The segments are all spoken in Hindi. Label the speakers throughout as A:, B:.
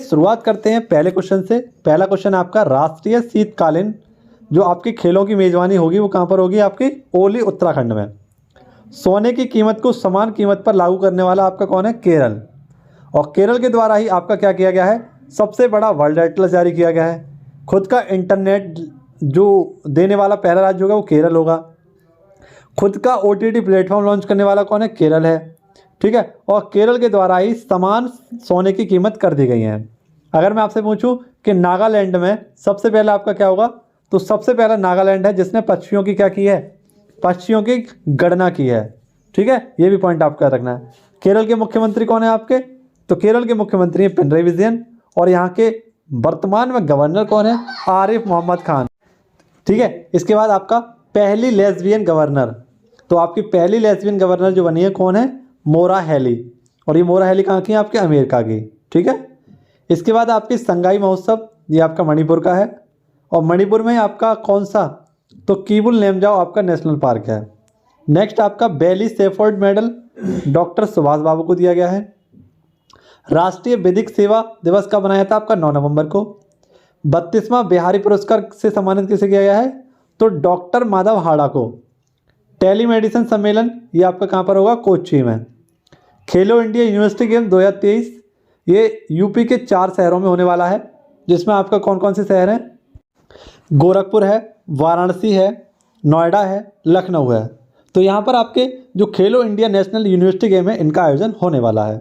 A: शुरुआत करते हैं पहले क्वेश्चन से। पहला क्वेश्चन आपका, राष्ट्रीय शीतकालीन जो आपकी खेलों की मेजबानी होगी वो कहाँ पर होगी? आपकी ओली उत्तराखंड में। सोने की कीमत को समान कीमत पर लागू करने वाला आपका कौन है? केरल। और केरल के द्वारा ही आपका क्या किया गया है? सबसे बड़ा वर्ल्ड एटलस जारी किया गया है। खुद का इंटरनेट जो देने वाला पहला राज्य होगा वो केरल होगा। खुद का OTT प्लेटफॉर्म लॉन्च करने वाला कौन है? केरल है। ठीक है, और केरल के द्वारा ही समान सोने की कीमत कर दी गई है। अगर मैं आपसे पूछूं कि नागालैंड में सबसे पहले आपका क्या होगा, तो सबसे पहला नागालैंड है जिसने पक्षियों की क्या की है? पक्षियों की गणना की है। ठीक है, ये भी पॉइंट आपका रखना है। केरल के मुख्यमंत्री कौन है आपके? तो केरल के मुख्यमंत्री हैं पिनरई विजयन, और यहाँ के वर्तमान में गवर्नर कौन है? आरिफ मोहम्मद खान। ठीक है, इसके बाद आपका पहली लेस्बियन गवर्नर, तो आपकी पहली लेस्बियन गवर्नर जो बनी है कौन है? मोरा हैली। और ये मोरा हैली कहाँ की है? आपके अमेरिका की। ठीक है, इसके बाद आपकी संगाई महोत्सव, ये आपका मणिपुर का है। और मणिपुर में आपका कौन सा? तो कीबुल लेमजाओ आपका नेशनल पार्क है। नेक्स्ट आपका बेली सेफर्ड मेडल डॉक्टर सुभाष बाबू को दिया गया है। राष्ट्रीय विधिक सेवा दिवस कब मनाया था? आपका 9 नवंबर को। 32वां बिहारी पुरस्कार से सम्मानित किसे किया गया है? तो डॉक्टर माधव हाड़ा को। टेलीमेडिसिन सम्मेलन ये आपका कहाँ पर होगा? कोच्चि में। खेलो इंडिया यूनिवर्सिटी गेम 2023 ये यूपी के 4 शहरों में होने वाला है, जिसमें आपका कौन कौन से शहर हैं? गोरखपुर है, वाराणसी है, नोएडा है, लखनऊ है। तो यहाँ पर आपके जो खेलो इंडिया नेशनल यूनिवर्सिटी गेम है इनका आयोजन होने वाला है।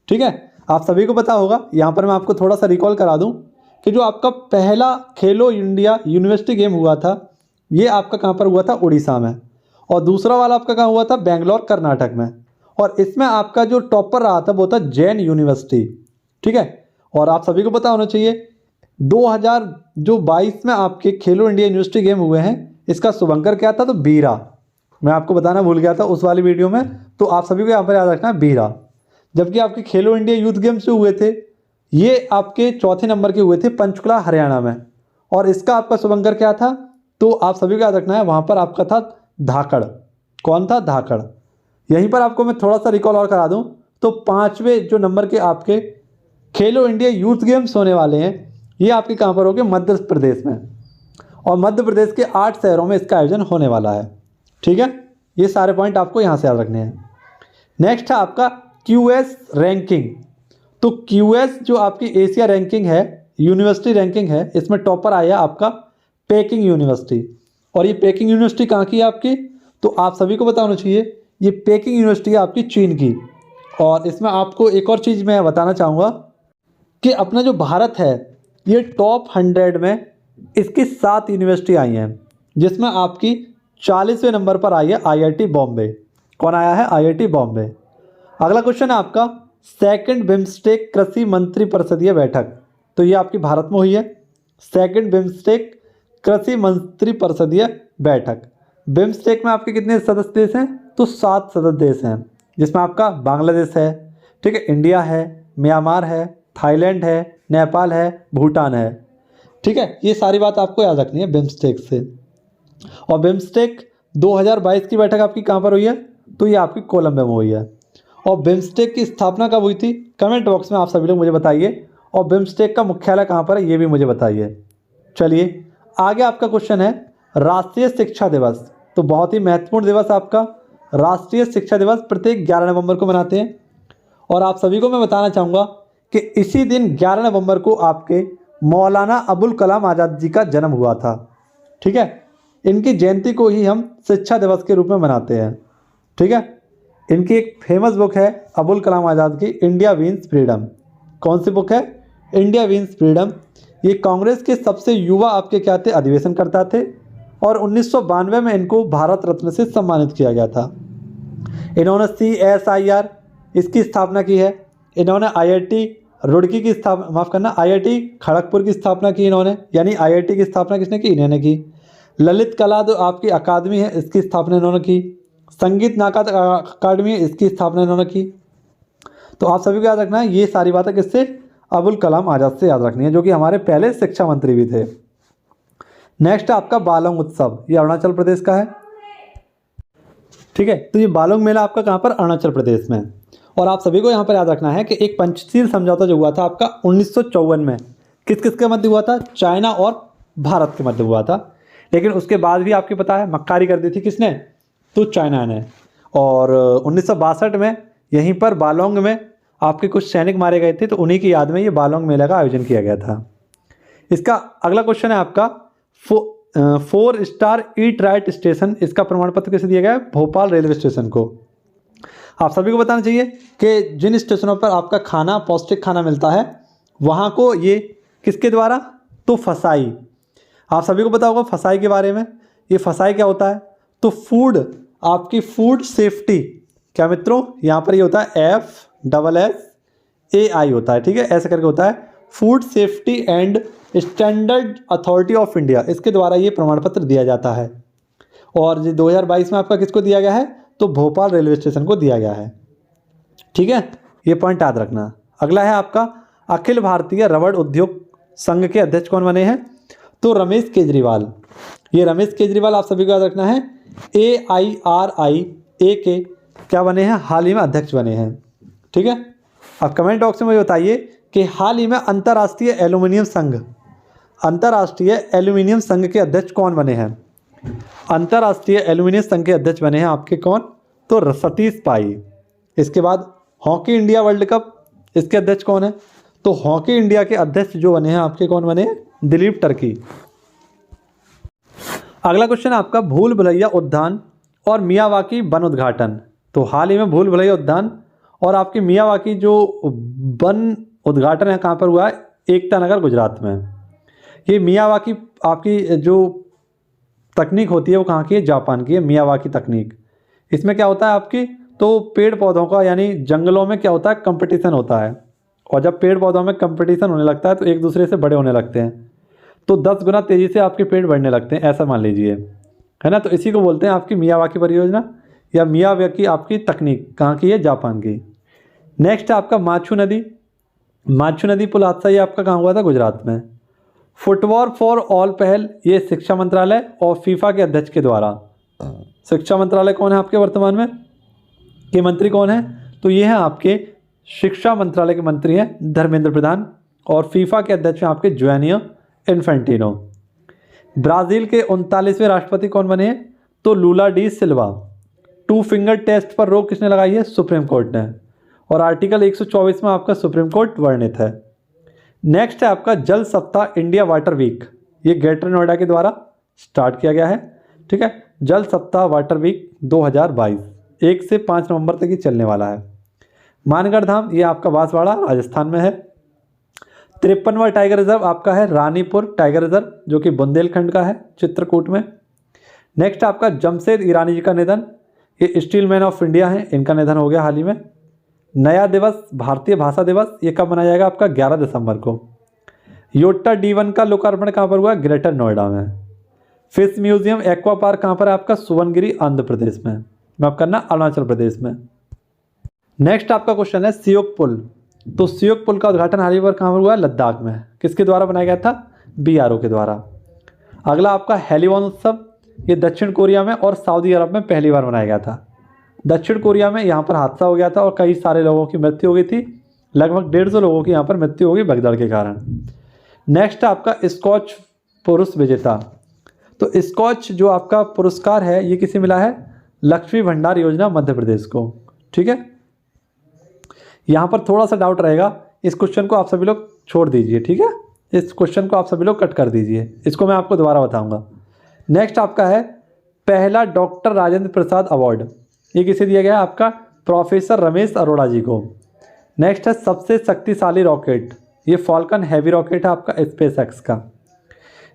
A: ठीक है, आप सभी को पता होगा। यहाँ पर मैं आपको थोड़ा सा रिकॉल करा दूँ कि जो आपका पहला खेलो इंडिया यूनिवर्सिटी गेम हुआ था ये आपका कहाँ पर हुआ था? उड़ीसा में। और दूसरा वाला आपका कहाँ हुआ था? बेंगलोर कर्नाटक में। और इसमें आपका जो टॉपर रहा था वो था जैन यूनिवर्सिटी। ठीक है, और आप सभी को पता होना चाहिए 2022 में आपके खेलो इंडिया यूनिवर्सिटी गेम हुए हैं, इसका शुभंकर क्या था? तो बीरा। मैं आपको बताना भूल गया था उस वाली वीडियो में, तो आप सभी को यहाँ पर याद रखना है बीरा। जबकि आपके खेलो इंडिया यूथ गेम्स जो हुए थे ये आपके चौथे नंबर के हुए थे पंचकुला हरियाणा में, और इसका आपका शुभंकर क्या था? तो आप सभी को याद रखना है वहाँ पर आपका था धाकड़। कौन था? धाकड़। यहीं पर आपको मैं थोड़ा सा रिकॉल और करा दूं तो 5वें जो नंबर के आपके खेलो इंडिया यूथ गेम्स होने वाले हैं ये आपके कहाँ पर होंगे? मध्य प्रदेश में। और मध्य प्रदेश के 8 शहरों में इसका आयोजन होने वाला है। ठीक है, ये सारे पॉइंट आपको यहाँ से याद रखने हैं। नेक्स्ट है आपका QS रैंकिंग। तो QS जो आपकी एशिया रैंकिंग है, यूनिवर्सिटी रैंकिंग है, इसमें टॉपर आया आपका पेकिंग यूनिवर्सिटी। और ये पेकिंग यूनिवर्सिटी कहाँ की है आपकी? तो आप सभी को पता होना चाहिए ये पेकिंग यूनिवर्सिटी है आपकी चीन की। और इसमें आपको एक और चीज़ मैं बताना चाहूँगा कि अपना जो भारत है ये टॉप 100 में इसकी 7 यूनिवर्सिटी आई हैं, जिसमें आपकी 40वें नंबर पर आई है IIT बॉम्बे। कौन आया है? IIT बॉम्बे। अगला क्वेश्चन है आपका, सेकंड बिम्स्टेक कृषि मंत्री परिषदीय बैठक, तो ये आपकी भारत में हुई है। सेकंड बिम्स्टेक कृषि मंत्री परिषदीय बैठक। बिम्स्टेक में आपके कितने सदस्य देश हैं? तो 7 सदस्य देश हैं, जिसमें आपका बांग्लादेश है, ठीक है, इंडिया है, म्यांमार है, थाईलैंड है, नेपाल है, भूटान है। ठीक है, ये सारी बात आपको याद रखनी है बिम्स्टेक से। और बिम्स्टेक 2022 की बैठक आपकी कहाँ पर हुई है? तो ये आपकी कोलंबो में हुई है। और बिम्स्टेक की स्थापना कब हुई थी? कमेंट बॉक्स में आप सभी लोग मुझे बताइए। और बिम्स्टेक का मुख्यालय कहाँ पर है ये भी मुझे बताइए। चलिए आगे आपका क्वेश्चन है राष्ट्रीय शिक्षा दिवस। तो बहुत ही महत्वपूर्ण दिवस आपका राष्ट्रीय शिक्षा दिवस प्रत्येक 11 नवंबर को मनाते हैं। और आप सभी को मैं बताना चाहूँगा कि इसी दिन 11 नवंबर को आपके मौलाना अबुल कलाम आज़ाद जी का जन्म हुआ था। ठीक है, इनकी जयंती को ही हम शिक्षा दिवस के रूप में मनाते हैं। ठीक है, इनकी एक फेमस बुक है अबुल कलाम आज़ाद की, इंडिया वीन्स फ्रीडम। कौन सी बुक है? India wins freedom. ये कांग्रेस के सबसे युवा आपके क्या थे? अधिवेशन करता थे। और 1992 में इनको भारत रत्न से सम्मानित किया गया था। इन्होंने CSIR इसकी स्थापना की है। इन्होंने IIT रुड़की की स्थापना, माफ़ करना, IIT खड़गपुर की स्थापना की इन्होंने, यानी IIT की स्थापना किसने की? इन्होंने की। ललित कला जो आपकी अकादमी है इसकी स्थापना इन्होंने की। संगीत नाटक अकादमी है इसकी स्थापना इन्होंने की। तो आप सभी को याद रखना है ये सारी बातें किससे? अबुल कलाम आज़ाद से याद रखनी है, जो कि हमारे पहले शिक्षा मंत्री भी थे। नेक्स्ट आपका बालोंग उत्सव, ये अरुणाचल प्रदेश का है। ठीक है, तो ये बालोंग मेला आपका कहाँ पर? अरुणाचल प्रदेश में। और आप सभी को यहाँ पर याद रखना है कि एक पंचशील समझौता जो हुआ था आपका 1954 में किस किस के मध्य हुआ था, चाइना और भारत के मध्य हुआ था। लेकिन उसके बाद भी आपको पता है मक्कारी कर दी थी किसने, तो चाइना ने। और 1962 में यहीं पर बालोंग में आपके कुछ सैनिक मारे गए थे, तो उन्हीं की याद में ये बालोंग मेला का आयोजन किया गया था। इसका अगला क्वेश्चन है आपका 4 स्टार ईट राइट स्टेशन, इसका प्रमाण पत्र किसे दिया गया है, भोपाल रेलवे स्टेशन को। आप सभी को बताना चाहिए कि जिन स्टेशनों पर आपका खाना, पौष्टिक खाना मिलता है, वहाँ को ये किसके द्वारा, तो फसाई। आप सभी को पता होगा फसाई के बारे में। ये फसाई क्या होता है, तो फूड, आपकी फूड सेफ्टी, क्या मित्रों, यहाँ पर ये होता है FSSAI होता है, ठीक है, ऐसे करके होता है, food safety and standard authority of India, इसके द्वारा ये प्रमाण पत्र दिया जाता है। और 2022 में आपका किसको दिया गया है, तो भोपाल रेलवे स्टेशन को दिया गया है, ठीक है, ये पॉइंट याद रखना। अगला है आपका अखिल भारतीय रबड़ उद्योग संघ के अध्यक्ष कौन बने हैं, तो रमेश केजरीवाल। ये रमेश केजरीवाल आप सभी को याद रखना है AIRIA के क्या बने हैं, हाल ही में अध्यक्ष बने हैं, ठीक है। अब कमेंट बॉक्स में मुझे बताइए कि हाल ही में अंतर्राष्ट्रीय एल्यूमिनियम संघ के अध्यक्ष कौन बने हैं। अंतर्राष्ट्रीय एल्यूमिनियम संघ के अध्यक्ष बने हैं आपके कौन, तो सतीश पाई। इसके बाद हॉकी इंडिया वर्ल्ड कप, इसके अध्यक्ष कौन है, तो हॉकी इंडिया के अध्यक्ष जो बने हैं आपके कौन बने हैं, दिलीप टर्की। अगला क्वेश्चन है आपका भूल भुलैया उद्यान और मियावाकी वन उद्घाटन। तो हाल ही में भूल भुलैया उद्यान और आपके मियावाकी जो वन उद्घाटन है कहाँ पर हुआ है, एकता नगर गुजरात में। ये मियावाकी आपकी जो तकनीक होती है वो कहाँ की है, जापान की है, मियावाकी तकनीक। इसमें क्या होता है आपकी, तो पेड़ पौधों का यानी जंगलों में क्या होता है, कंपटीशन होता है। और जब पेड़ पौधों में कंपटीशन होने लगता है तो एक दूसरे से बड़े होने लगते हैं, तो 10 गुना तेज़ी से आपके पेड़ बढ़ने लगते हैं, ऐसा मान लीजिए, है ना। तो इसी को बोलते हैं आपकी मियावाकी परियोजना या मियावाकी आपकी तकनीक, कहाँ की है, जापान की। नेक्स्ट है आपका माचू नदी पुल हादसा, ये आपका कहाँ हुआ था, गुजरात में। फुटबॉल फॉर ऑल पहल, ये शिक्षा मंत्रालय और फीफा के अध्यक्ष के द्वारा। शिक्षा मंत्रालय कौन है आपके वर्तमान में, के मंत्री कौन है, तो ये हैं आपके शिक्षा मंत्रालय के मंत्री हैं धर्मेंद्र प्रधान, और फीफा के अध्यक्ष हैं आपके जोआनियो इन्फेंटिनो। ब्राज़ील के 39वें राष्ट्रपति कौन बने हैं, तो लूला डी सिल्वा। 2 फिंगर टेस्ट पर रोक किसने लगाई है, सुप्रीम कोर्ट ने। और आर्टिकल 124 में आपका सुप्रीम कोर्ट वर्णित है। नेक्स्ट है आपका जल सप्ताह इंडिया वाटर वीक, ये ग्रेटर नोएडा के द्वारा स्टार्ट किया गया है, ठीक है। जल सप्ताह वाटर वीक 2022 1 से 5 नवंबर तक ही चलने वाला है। मानगढ़ धाम, ये आपका बांसवाड़ा राजस्थान में है। 53वां टाइगर रिजर्व आपका है रानीपुर टाइगर रिजर्व, जो कि बुंदेलखंड का है, चित्रकूट में। नेक्स्ट आपका जमशेद ईरानी जी का निधन, ये स्टील मैन ऑफ इंडिया हैं, इनका निधन हो गया हाल ही में। नया दिवस भारतीय भाषा दिवस, ये कब मनाया जाएगा आपका 11 दिसंबर को। योटा D1 का लोकार्पण कहाँ पर हुआ, ग्रेटर नोएडा में। फिश म्यूजियम एक्वा पार्क कहाँ पर है आपका, सुवनगिरी आंध्र प्रदेश में, माफ करना अरुणाचल प्रदेश में। नेक्स्ट आपका क्वेश्चन है सियोक पुल। तो सियोक पुल का उद्घाटन हाल ही में कहाँ पर हुआ है, लद्दाख में। किसके द्वारा बनाया गया था, BRO के द्वारा। अगला आपका हेलीवॉन उत्सव, ये दक्षिण कोरिया में और सऊदी अरब में पहली बार मनाया गया था। दक्षिण कोरिया में यहाँ पर हादसा हो गया था और कई सारे लोगों की मृत्यु हो गई थी, लगभग 150 लोगों की यहाँ पर मृत्यु हो गई भगदड़ के कारण। नेक्स्ट आपका स्कॉच पुरुष विजेता। तो स्कॉच जो आपका पुरस्कार है ये किसे मिला है, लक्ष्मी भंडार योजना मध्य प्रदेश को, ठीक है। यहाँ पर थोड़ा सा डाउट रहेगा, इस क्वेश्चन को आप सभी लोग छोड़ दीजिए, ठीक है। इस क्वेश्चन को आप सभी लोग कट कर दीजिए, इसको मैं आपको दोबारा बताऊंगा। नेक्स्ट आपका है पहला डॉक्टर राजेंद्र प्रसाद अवार्ड, ये किसे दिया गया है, आपका प्रोफेसर रमेश अरोड़ा जी को। नेक्स्ट है सबसे शक्तिशाली रॉकेट, ये फॉल्कन हैवी रॉकेट है आपका SpaceX का।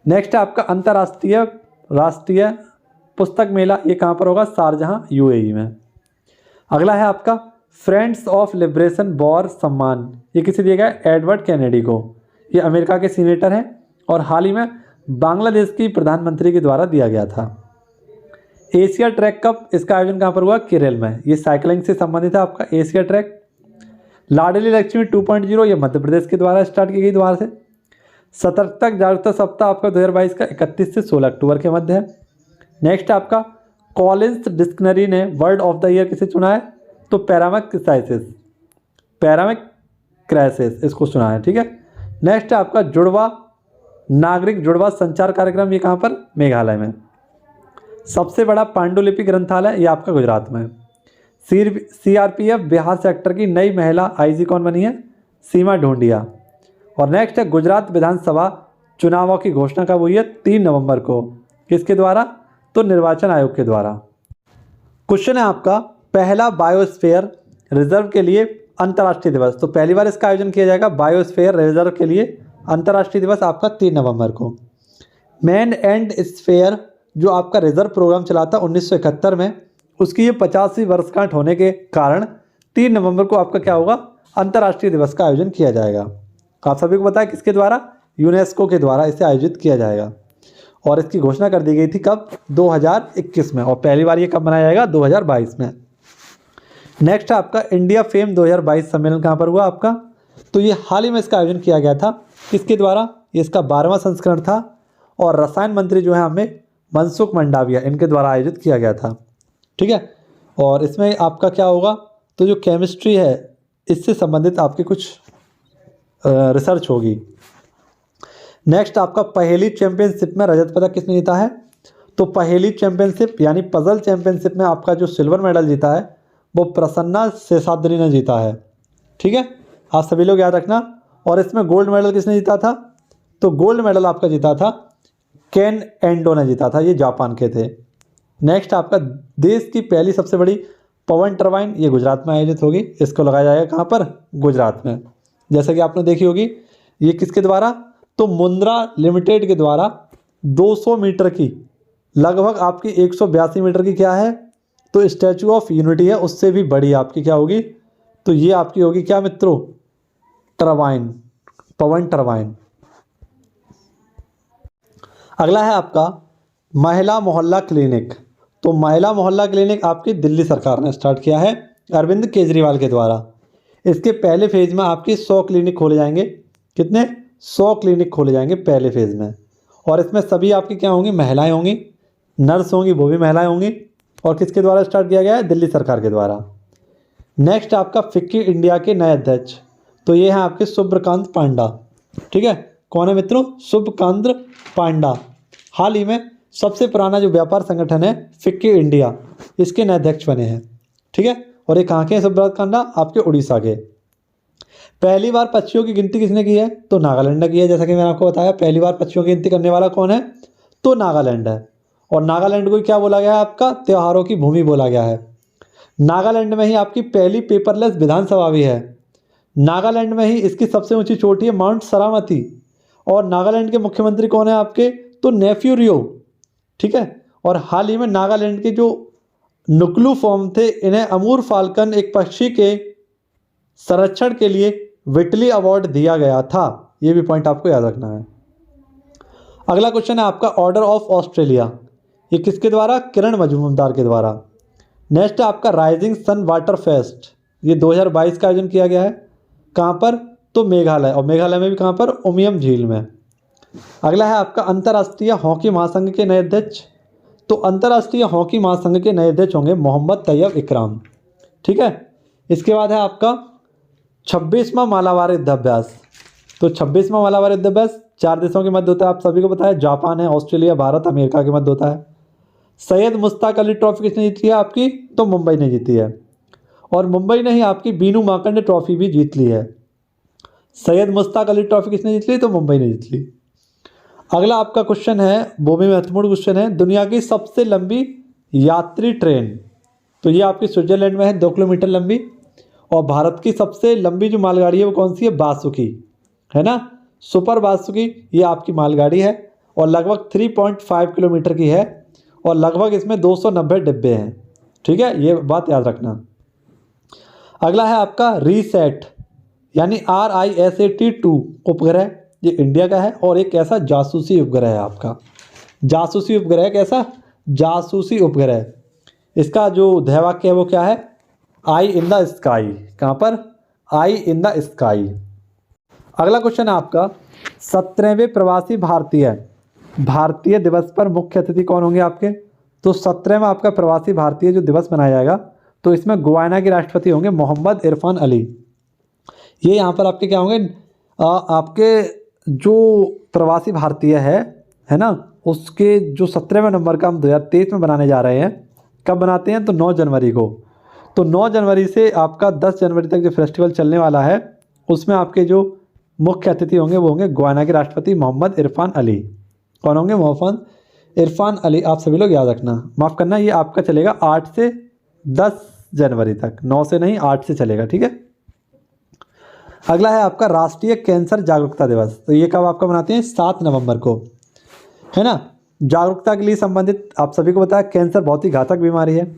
A: नेक्स्ट है आपका अंतर्राष्ट्रीय राष्ट्रीय पुस्तक मेला, ये कहाँ पर होगा, शारजहाँ UAE में। अगला है आपका फ्रेंड्स ऑफ लिबरेशन वॉर सम्मान, ये किसे दिया गया है, एडवर्ड कैनेडी को। ये अमेरिका के सीनेटर हैं और हाल ही में बांग्लादेश की प्रधानमंत्री के द्वारा दिया गया था। एशिया ट्रैक कप, इसका आयोजन कहाँ पर हुआ, केरल में। ये साइकिलिंग से संबंधित है आपका एशिया ट्रैक। लाडली लक्ष्मी 2.0, ये मध्य प्रदेश के द्वारा स्टार्ट की गई द्वारा से। सतर्कता जागरूकता सप्ताह आपका 2022 का 31 से 16 अक्टूबर के मध्य है। नेक्स्ट आपका कॉलिंस डिक्शनरी ने वर्ड ऑफ द ईयर किसे चुना है, तो पैरामेक्साइसिस, पैरामिक क्राइसिस, इसको सुना है, ठीक है। नेक्स्ट है आपका जुड़वा नागरिक जुड़वा संचार कार्यक्रम, ये कहाँ पर, मेघालय में। सबसे बड़ा पांडुलिपि ग्रंथालय, ये आपका गुजरात में। CRPF बिहार सेक्टर की नई महिला IG कौन बनी है, सीमा ढूंढिया। और नेक्स्ट है गुजरात विधानसभा चुनावों की घोषणा कब हुई है, 3 नवंबर को। किसके द्वारा, तो निर्वाचन आयोग के द्वारा। क्वेश्चन है आपका पहला बायोस्फीयर रिजर्व के लिए अंतर्राष्ट्रीय दिवस, तो पहली बार इसका आयोजन किया जाएगा बायोस्फीयर रिजर्व के लिए अंतर्राष्ट्रीय दिवस आपका 3 नवंबर को। मैन एंड स्फेयर जो आपका रिजर्व प्रोग्राम चला था 1971 में, उसकी ये 50वीं वर्षगांठ होने के कारण 3 नवंबर को आपका क्या होगा, अंतर्राष्ट्रीय दिवस का आयोजन किया जाएगा। आप सभी को पता है किसके द्वारा, यूनेस्को के द्वारा इसे आयोजित किया जाएगा। और इसकी घोषणा कर दी गई थी कब, 2021 में, और पहली बार ये कब मनाया जाएगा, 2022 में। नेक्स्ट आपका इंडिया फेम 2022 सम्मेलन कहाँ पर हुआ आपका, तो ये हाल ही में इसका आयोजन किया गया था। किसके द्वारा, ये इसका 12वां संस्करण था और रसायन मंत्री जो है हमें मनसुख मंडाविया, इनके द्वारा आयोजित किया गया था, ठीक है। और इसमें आपका क्या होगा, तो जो केमिस्ट्री है इससे संबंधित आपकी कुछ रिसर्च होगी। नेक्स्ट आपका पहेली चैंपियनशिप में रजत पदक किसने जीता है, तो पहेली चैंपियनशिप यानी पजल चैंपियनशिप में आपका जो सिल्वर मेडल जीता है वो प्रसन्ना शेषाद्री ने जीता है, ठीक है। आप सभी लोग याद रखना। और इसमें गोल्ड मेडल किसने जीता था, तो गोल्ड मेडल आपका जीता था केन एंडो ने जीता था, ये जापान के थे। नेक्स्ट आपका देश की पहली सबसे बड़ी पवन टरबाइन, ये गुजरात में आयोजित होगी, इसको लगाया जाएगा कहाँ पर, गुजरात में। जैसा कि आपने देखी होगी, ये किसके द्वारा, तो मुंद्रा लिमिटेड के द्वारा 200 मीटर की, लगभग आपकी 182 मीटर की क्या है, तो स्टैचू ऑफ यूनिटी है, उससे भी बड़ी आपकी क्या होगी, तो ये आपकी होगी क्या मित्रों, टरबाइन, पवन टरबाइन। अगला है आपका महिला मोहल्ला क्लिनिक, तो महिला मोहल्ला क्लिनिक आपकी दिल्ली सरकार ने स्टार्ट किया है अरविंद केजरीवाल के द्वारा। इसके पहले फेज में आपकी 100 क्लिनिक खोले जाएंगे, कितने, 100 क्लिनिक खोले जाएंगे पहले फेज में। और इसमें सभी आपकी क्या होंगी, महिलाएं होंगी, नर्स होंगी, वो भी महिलाएं होंगी। और किसके द्वारा स्टार्ट किया गया है, दिल्ली सरकार के द्वारा। नेक्स्ट आपका फिक्की इंडिया के नए अध्यक्ष, तो ये हैं आपके शुभ्रकांत पांडा, ठीक है। कौन है मित्रों, शुभकांत पांडा। हाल ही में सबसे पुराना जो व्यापार संगठन है फिक्की इंडिया, इसके नए अध्यक्ष बने हैं, ठीक है। और ये कहाँ के हैं शुभ्रकांत पांडा, आपके उड़ीसा के। पहली बार पक्षियों की गिनती किसने की है, तो नागालैंड ने की है। जैसा कि मैंने आपको बताया पहली बार पक्षियों की गिनती करने वाला कौन है, तो नागालैंड है। और नागालैंड को क्या बोला गया है, आपका त्योहारों की भूमि बोला गया है। नागालैंड में ही आपकी पहली पेपरलेस विधानसभा भी है। नागालैंड में ही इसकी सबसे ऊंची चोटी है माउंट सरामती। और नागालैंड के मुख्यमंत्री कौन है आपके, तो नेफ्यू रियो, ठीक है। और हाल ही में नागालैंड के जो नुक्लू फॉर्म थे, इन्हें अमूर फाल्कन एक पक्षी के संरक्षण के लिए विटली अवार्ड दिया गया था। ये भी पॉइंट आपको याद रखना है। अगला क्वेश्चन है आपका ऑर्डर ऑफ ऑस्ट्रेलिया, ये किसके द्वारा, किरण मजूमदार के द्वारा। नेक्स्ट है आपका राइजिंग सन वाटर फेस्ट, ये 2022 का आयोजन किया गया है, कहाँ पर, तो मेघालय। और मेघालय में भी कहाँ पर, उमियम झील में। अगला है आपका अंतर्राष्ट्रीय हॉकी महासंघ के नए अध्यक्ष, तो अंतर्राष्ट्रीय हॉकी महासंघ के नए अध्यक्ष होंगे मोहम्मद तैयब इकराम, ठीक है। इसके बाद है आपका 26वां मालाबार युद्धाभ्यास, तो 26वां मालाबार युद्धाभ्यास 4 देशों के मध्य होता है, आप सभी को पता है, जापान है, ऑस्ट्रेलिया, भारत, अमेरिका के मध्य होता है। सैयद मुश्ताक अली ट्रॉफी किसने जीती है आपकी, तो मुंबई ने जीती है। और मुंबई ने ही आपकी बीनू मार्कंडे ट्रॉफी भी जीत ली है। सैयद मुश्ताक अली ट्रॉफी किसने जीत ली, तो मुंबई ने जीत ली। अगला आपका क्वेश्चन है, वो भी महत्वपूर्ण क्वेश्चन है, दुनिया की सबसे लंबी यात्री ट्रेन, तो ये आपकी स्विट्जरलैंड में है, 2 किलोमीटर लंबी। और भारत की सबसे लंबी जो मालगाड़ी है वो कौन सी है, बासुकी, है ना, सुपर बासुकी, ये आपकी मालगाड़ी है और लगभग 3.5 किलोमीटर की है और लगभग इसमें 290 डिब्बे हैं, ठीक है, ये बात याद रखना। अगला है आपका रीसेट यानी RISAT-2 उपग्रह, ये इंडिया का है और एक ऐसा जासूसी उपग्रह है आपका, जासूसी उपग्रह, कैसा, जासूसी उपग्रह। इसका जो ध्येयवाक्य है वो क्या है, आई इन द स्काई, कहाँ पर, आई इन द स्काई। अगला क्वेश्चन है आपका 17वें प्रवासी भारतीय दिवस पर मुख्य अतिथि कौन होंगे आपके, तो 17वां आपका प्रवासी भारतीय जो दिवस मनाया जाएगा, तो इसमें गुयाना के राष्ट्रपति होंगे मोहम्मद इरफान अली। ये यहाँ पर आपके क्या होंगे, आपके जो प्रवासी भारतीय है ना, उसके जो 17वें नंबर का हम 2023 में बनाने जा रहे हैं। कब बनाते हैं? तो 9 जनवरी को। तो 9 जनवरी से आपका 10 जनवरी तक जो फेस्टिवल चलने वाला है, उसमें आपके जो मुख्य अतिथि होंगे वो होंगे गयाना के राष्ट्रपति मोहम्मद इरफान अली। कौन होंगे? मोहम्मद इरफान अली। आप सभी लोग याद रखना, माफ़ करना, ये आपका चलेगा 8 से 10 जनवरी तक, 9 से नहीं 8 से चलेगा, ठीक है। अगला है आपका राष्ट्रीय कैंसर जागरूकता दिवस। तो ये कब आपका मनाते हैं? 7 नवंबर को, है ना। जागरूकता के लिए संबंधित आप सभी को बताया, कैंसर बहुत ही घातक बीमारी है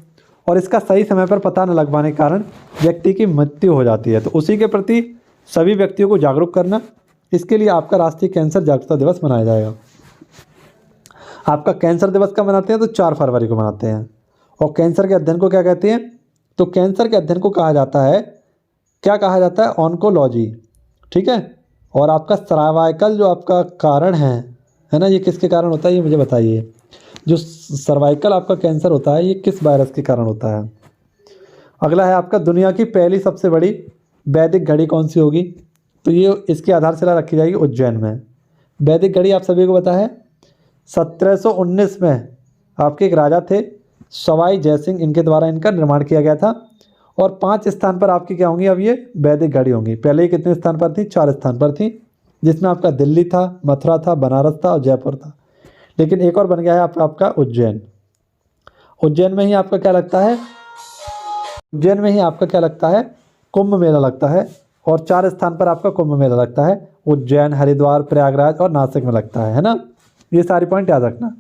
A: और इसका सही समय पर पता न लग पाने के कारण व्यक्ति की मृत्यु हो जाती है। तो उसी के प्रति सभी व्यक्तियों को जागरूक करना, इसके लिए आपका राष्ट्रीय कैंसर जागरूकता दिवस मनाया जाएगा। आपका कैंसर दिवस कब मनाते हैं? तो 4 फरवरी को मनाते हैं। और कैंसर के अध्ययन को क्या कहते हैं? तो कैंसर के अध्ययन को कहा जाता है, क्या कहा जाता है? ऑन्कोलॉजी, ठीक है। और आपका सर्वाइकल जो आपका कारण है ना, ये किसके कारण होता है ये मुझे बताइए। जो सर्वाइकल आपका कैंसर होता है ये किस वायरस के कारण होता है? अगला है आपका दुनिया की पहली सबसे बड़ी वैदिक घड़ी कौन सी होगी? तो ये इसकी आधारशिला रखी जाएगी उज्जैन में। वैदिक घड़ी आप सभी को पता है 1719 में आपके एक राजा थे सवाई जयसिंह, इनके द्वारा इनका निर्माण किया गया था। और 5 स्थान पर आपकी क्या होंगी अब ये वैदिक घड़ी होंगी। पहले ही कितने स्थान पर थी? 4 स्थान पर थी, जिसमें आपका दिल्ली था, मथुरा था, बनारस था और जयपुर था। लेकिन एक और बन गया है आपका उज्जैन। उज्जैन में ही आपका क्या लगता है? उज्जैन में ही आपका क्या लगता है? कुंभ मेला लगता है। और 4 स्थान पर आपका कुंभ मेला लगता है, उज्जैन, हरिद्वार, प्रयागराज और नासिक में लगता है ना। ये सारी पॉइंट याद रखना।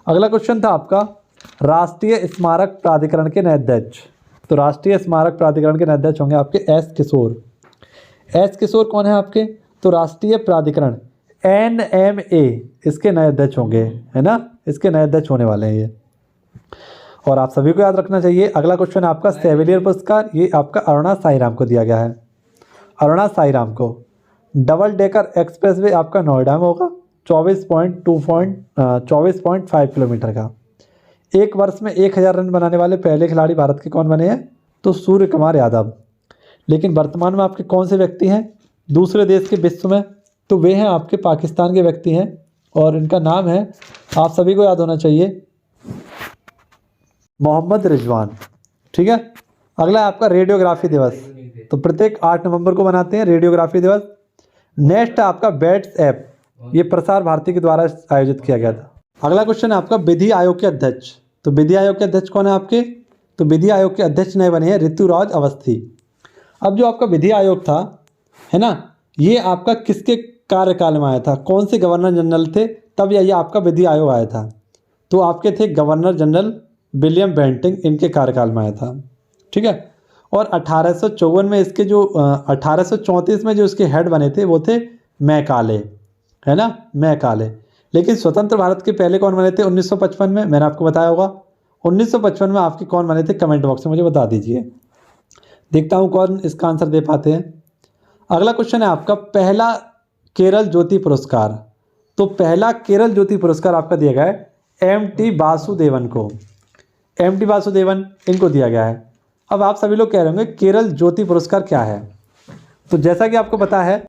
A: अगला क्वेश्चन था आपका राष्ट्रीय स्मारक प्राधिकरण के नए अध्यक्ष। तो राष्ट्रीय स्मारक प्राधिकरण के नए अध्यक्ष होंगे आपके एस किशोर। एस किशोर कौन है आपके? तो राष्ट्रीय प्राधिकरण NMA इसके नए अध्यक्ष होंगे, है ना, इसके नए अध्यक्ष होने वाले हैं ये। और आप सभी को याद रखना चाहिए। अगला क्वेश्चन आपका सेविलियर पुरस्कार, ये आपका अरुणा साईराम को दिया गया है। अरुणा साईराम को। डबल डेकर एक्सप्रेसवे आपका नोएडा में होगा, 24.5 किलोमीटर का। एक वर्ष में 1000 रन बनाने वाले पहले खिलाड़ी भारत के कौन बने हैं? तो सूर्य कुमार यादव। लेकिन वर्तमान में आपके कौन से व्यक्ति हैं दूसरे देश के विश्व में? तो वे हैं आपके पाकिस्तान के व्यक्ति हैं और इनका नाम है, आप सभी को याद होना चाहिए, मोहम्मद रिजवान, ठीक है। अगला है आपका रेडियोग्राफी दिवस। तो प्रत्येक 8 नवंबर को मनाते हैं रेडियोग्राफी दिवस। नेक्स्ट है आपका बैट्स ऐप, ये प्रसार भारती के द्वारा आयोजित किया गया था। अगला क्वेश्चन है आपका विधि आयोग के अध्यक्ष। तो विधि आयोग के अध्यक्ष कौन है आपके? तो विधि आयोग के अध्यक्ष नए बने हैं ऋतुराज अवस्थी। अब जो आपका विधि आयोग था, है ना, ये आपका किसके कार्यकाल में आया था? कौन से गवर्नर जनरल थे तब ये आपका विधि आयोग आया था? तो आपके थे गवर्नर जनरल विलियम बेंटिंग, इनके कार्यकाल में आया था, ठीक है। और 1854 में इसके जो 1834 में जो इसके हेड बने थे वो थे मैकाले, है ना, मैकाले। लेकिन स्वतंत्र भारत के पहले कौन बने थे? 1955 में, मैंने आपको बताया होगा। 1955 में आपके कौन बने थे? कमेंट बॉक्स में मुझे बता दीजिए, देखता हूँ कौन इसका आंसर दे पाते हैं। अगला क्वेश्चन है आपका पहला केरल ज्योति पुरस्कार। तो पहला केरल ज्योति पुरस्कार आपका दिया गया है MT वासुदेवन को। MT वासुदेवन इनको दिया गया है। अब आप सभी लोग कह रहे होंगे केरल ज्योति पुरस्कार क्या है? तो जैसा कि आपको पता है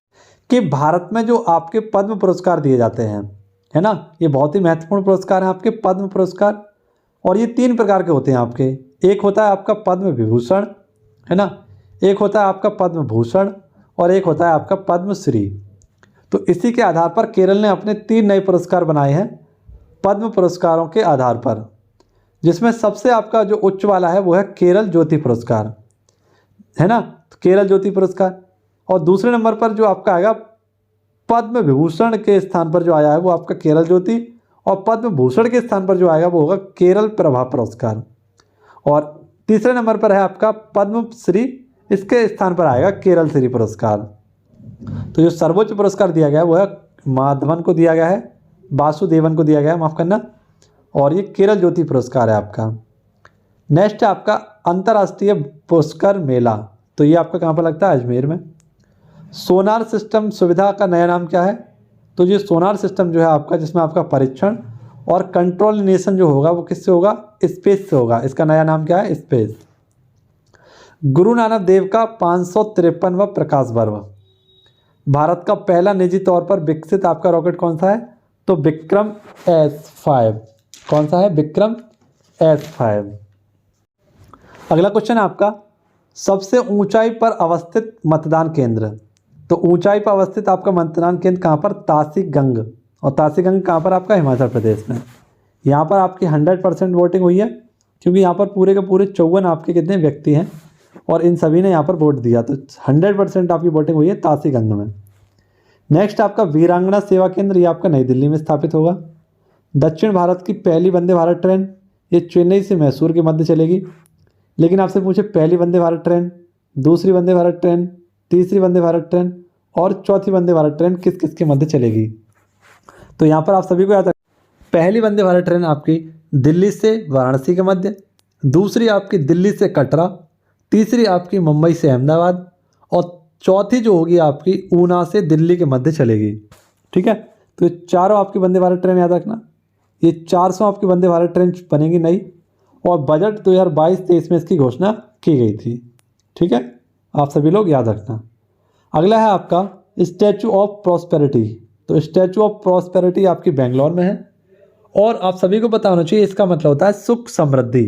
A: कि भारत में जो आपके पद्म पुरस्कार दिए जाते हैं, है ना, ये बहुत ही महत्वपूर्ण पुरस्कार हैं आपके पद्म पुरस्कार। और ये 3 प्रकार के होते हैं आपके। एक होता है आपका पद्म विभूषण, है ना, एक होता है आपका पद्म भूषण और एक होता है आपका पद्मश्री। तो इसी के आधार पर केरल ने अपने 3 नए पुरस्कार बनाए हैं पद्म पुरस्कारों के आधार पर, जिसमें सबसे आपका जो उच्च वाला है वो है केरल ज्योति पुरस्कार, है ना, तो केरल ज्योति पुरस्कार। और दूसरे नंबर पर जो आपका आएगा पद्म विभूषण के स्थान पर जो आया है वो आपका केरल ज्योति, और पद्म भूषण के स्थान पर जो आएगा वो होगा केरल प्रभा पुरस्कार। और तीसरे नंबर पर है आपका पद्मश्री, इसके स्थान पर आएगा केरल श्री पुरस्कार। तो जो सर्वोच्च पुरस्कार दिया गया है वो है माधवन को दिया गया है, वासुदेवन को दिया गया है, माफ़ करना, और ये केरल ज्योति पुरस्कार है आपका। नेक्स्ट है आपका अंतर्राष्ट्रीय पुरस्कार मेला। तो ये आपका कहाँ पर लगता है? अजमेर में। सोनार सिस्टम सुविधा का नया नाम क्या है? तो ये सोनार सिस्टम जो है आपका, जिसमें आपका परीक्षण और कंट्रोलिनेशन जो होगा वो किससे होगा? स्पेस से होगा। इसका नया नाम क्या है? स्पेस। गुरु नानक देव का 553वां प्रकाश पर्व। भारत का पहला निजी तौर पर विकसित आपका रॉकेट कौन सा है? तो विक्रम S5। कौन सा है? विक्रम S5। अगला क्वेश्चन है आपका, सबसे ऊंचाई पर अवस्थित मतदान केंद्र। तो ऊंचाई पर अवस्थित आपका मतदान केंद्र कहाँ पर? तासी गंग। और तासी गंग कहाँ पर? आपका हिमाचल प्रदेश में। यहाँ पर आपकी 100% वोटिंग हुई है, क्योंकि यहाँ पर पूरे के पूरे 54 आपके कितने व्यक्ति हैं और इन सभी ने यहाँ पर वोट दिया, तो 100% आपकी वोटिंग हुई है तासी गंग में। नेक्स्ट आपका वीरांगना सेवा केंद्र, ये आपका नई दिल्ली में स्थापित होगा। दक्षिण भारत की पहली वंदे भारत ट्रेन, ये चेन्नई से मैसूर के मध्य चलेगी। लेकिन आपसे पूछे पहली वंदे भारत ट्रेन, दूसरी वंदे भारत ट्रेन, तीसरी वंदे भारत ट्रेन और चौथी वंदे भारत ट्रेन किस किस के मध्य चलेगी? तो यहाँ पर आप सभी को याद रखें, पहली वंदे भारत ट्रेन आपकी दिल्ली से वाराणसी के मध्य, दूसरी आपकी दिल्ली से कटरा, तीसरी आपकी मुंबई से अहमदाबाद और चौथी जो होगी आपकी ऊना से दिल्ली के मध्य चलेगी। ठीक है, तो ये चारों आपकी वंदे भारत ट्रेन याद रखना। ये 400 आपकी वंदे भारत ट्रेन बनेगी नई, और बजट 2022-23 में इसकी घोषणा की गई थी। ठीक है, आप सभी लोग याद रखना। अगला है आपका स्टैचू ऑफ प्रॉस्पेरिटी। तो स्टैचू ऑफ प्रॉस्पेरिटी आपकी बेंगलोर में है, और आप सभी को पता होना चाहिए इसका मतलब होता है सुख समृद्धि।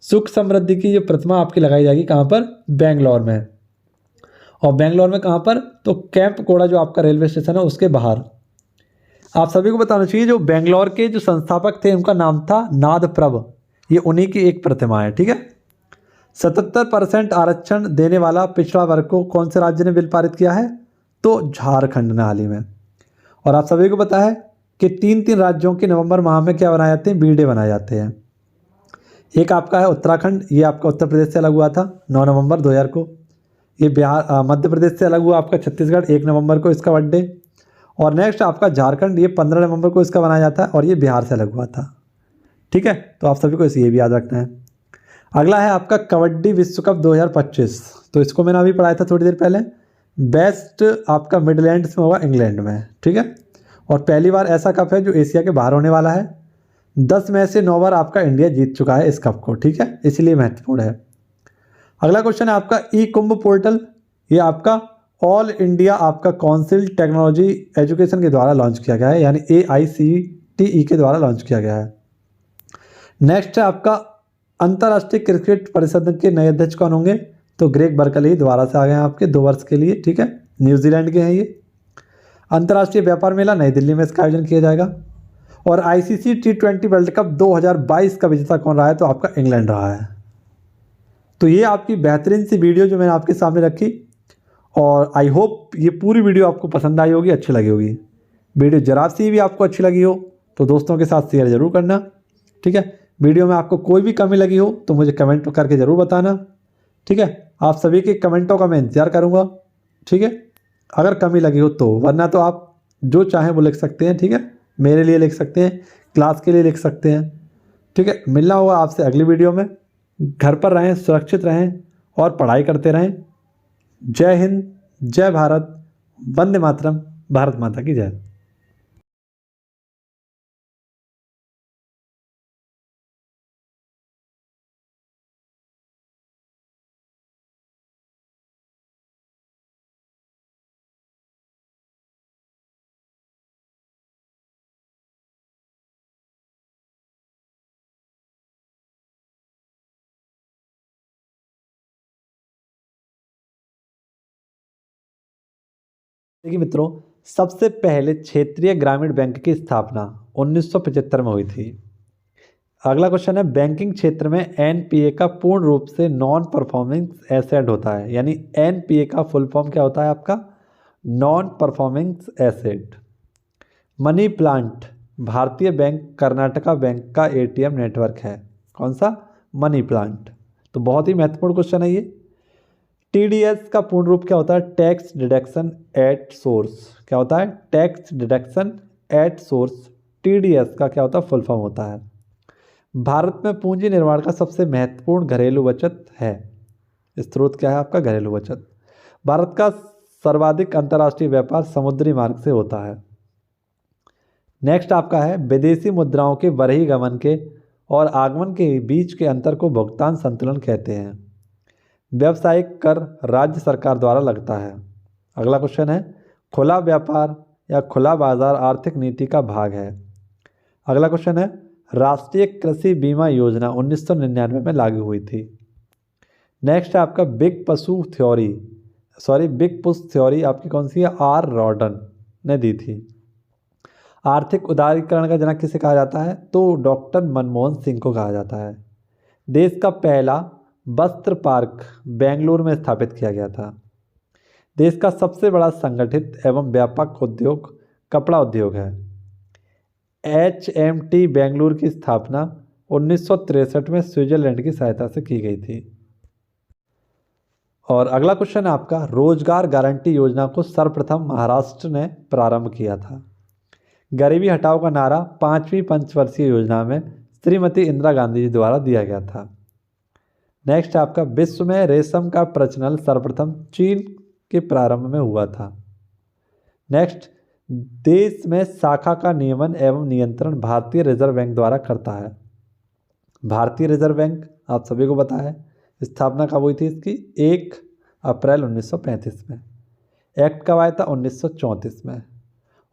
A: सुख समृद्धि की ये प्रतिमा आपकी लगाई जाएगी कहाँ पर? बेंगलोर में। और बेंगलोर में कहाँ पर? तो कैंप कोड़ा जो आपका रेलवे स्टेशन है उसके बाहर। आप सभी को बताना चाहिए जो बेंगलोर के जो संस्थापक थे उनका नाम था नादप्रभ, ये उन्हीं की एक प्रतिमा है। ठीक है, 77% आरक्षण देने वाला पिछड़ा वर्ग को कौन से राज्य ने बिल पारित किया है? तो झारखंड ने हाल ही में। और आप सभी को पता है कि 3 राज्यों के नवंबर माह में क्या बनाए जाते हैं? बीडे बनाए जाते हैं। एक आपका है उत्तराखंड, ये आपका उत्तर प्रदेश से अलग हुआ था 9 नवंबर 2000 को। ये बिहार मध्य प्रदेश से अलग हुआ आपका छत्तीसगढ़ 1 नवंबर को इसका बर्थडे। और नेक्स्ट आपका झारखंड, ये 15 नवंबर को इसका बनाया जाता है, और ये बिहार से अलग हुआ था। ठीक है, तो आप सभी को इसे ये भी याद रखना है। अगला है आपका कबड्डी विश्व कप 2025। तो इसको मैंने अभी पढ़ाया था थोड़ी देर पहले। बेस्ट आपका मिडलैंड्स में होगा, इंग्लैंड में। ठीक है, और पहली बार ऐसा कप है जो एशिया के बाहर होने वाला है। 10 में से 9 बार आपका इंडिया जीत चुका है इस कप को। ठीक है, इसलिए महत्वपूर्ण है। अगला क्वेश्चन है आपका ई कुंभ पोर्टल, ये आपका ऑल इंडिया आपका काउंसिल टेक्नोलॉजी एजुकेशन के द्वारा लॉन्च किया गया है, यानी AICTE के द्वारा लॉन्च किया गया है। नेक्स्ट है आपका अंतर्राष्ट्रीय क्रिकेट परिषद के नए अध्यक्ष कौन होंगे? तो ग्रेग बर्कले दोबारा से आ गए हैं आपके 2 वर्ष के लिए। ठीक है, न्यूजीलैंड के हैं ये। अंतर्राष्ट्रीय व्यापार मेला नई दिल्ली में इसका आयोजन किया जाएगा। और ICC T20 वर्ल्ड कप 2022 का विजेता कौन रहा है? तो आपका इंग्लैंड रहा है। तो ये आपकी बेहतरीन सी वीडियो जो मैंने आपके सामने रखी, और आई होप ये पूरी वीडियो आपको पसंद आई होगी, अच्छी लगी होगी। वीडियो जरा सी भी आपको अच्छी लगी हो तो दोस्तों के साथ शेयर जरूर करना। ठीक है, वीडियो में आपको कोई भी कमी लगी हो तो मुझे कमेंट करके ज़रूर बताना। ठीक है, आप सभी के कमेंटों का मैं इंतजार करूँगा। ठीक है, अगर कमी लगी हो तो, वरना तो आप जो चाहें वो लिख सकते हैं। ठीक है, मेरे लिए लिख सकते हैं, क्लास के लिए लिख सकते हैं। ठीक है, मिलना होगा आपसे अगली वीडियो में। घर पर रहें, सुरक्षित रहें और पढ़ाई करते रहें। जय हिंद, जय भारत, वंदे मातरम, भारत माता की जय। देखिए मित्रों, सबसे पहले क्षेत्रीय ग्रामीण बैंक की स्थापना 1975 में हुई थी। अगला क्वेश्चन है, बैंकिंग क्षेत्र में NPA का पूर्ण रूप से नॉन परफॉर्मिंग एसेट होता है, यानी NPA का फुल फॉर्म क्या होता है आपका? Non performing asset. Money plant भारतीय बैंक कर्नाटका बैंक का ATM नेटवर्क है। कौन सा? Money plant. तो बहुत ही महत्वपूर्ण क्वेश्चन है ये। TDS का पूर्ण रूप क्या होता है? Tax deduction at source. क्या होता है? Tax deduction at source. TDS का क्या होता है? फुल फॉर्म होता है। भारत में पूंजी निर्माण का सबसे महत्वपूर्ण घरेलू बचत है। स्रोत क्या है आपका? घरेलू बचत। भारत का सर्वाधिक अंतर्राष्ट्रीय व्यापार समुद्री मार्ग से होता है। नेक्स्ट आपका है, विदेशी मुद्राओं के बहिर्गमन के और आगमन के बीच के अंतर को भुगतान संतुलन कहते हैं। व्यावसायिक कर राज्य सरकार द्वारा लगता है। अगला क्वेश्चन है, खुला व्यापार या खुला बाजार आर्थिक नीति का भाग है। अगला क्वेश्चन है, राष्ट्रीय कृषि बीमा योजना 1999 में लागू हुई थी। नेक्स्ट है आपका बिग पुश थ्योरी आपकी कौन सी है? आर रॉडन ने दी थी। आर्थिक उदारीकरण का जनक किसे कहा जाता है? तो डॉक्टर मनमोहन सिंह को कहा जाता है। देश का पहला वस्त्र पार्क बेंगलुरु में स्थापित किया गया था। देश का सबसे बड़ा संगठित एवं व्यापक उद्योग कपड़ा उद्योग है। HMT बेंगलुरु की स्थापना 1963 में स्विट्जरलैंड की सहायता से की गई थी। और अगला क्वेश्चन है आपका, रोजगार गारंटी योजना को सर्वप्रथम महाराष्ट्र ने प्रारंभ किया था। गरीबी हटाओ का नारा 5वीं पंचवर्षीय योजना में श्रीमती इंदिरा गांधी जी द्वारा दिया गया था। नेक्स्ट है आपका, विश्व में रेशम का प्रचलन सर्वप्रथम चीन के प्रारंभ में हुआ था। नेक्स्ट, देश में शाखा का नियमन एवं नियंत्रण भारतीय रिजर्व बैंक द्वारा करता है। भारतीय रिजर्व बैंक आप सभी को पता है, स्थापना कब हुई थी इसकी? 1 अप्रैल 1935 में। एक्ट कब आया था? 1934 में।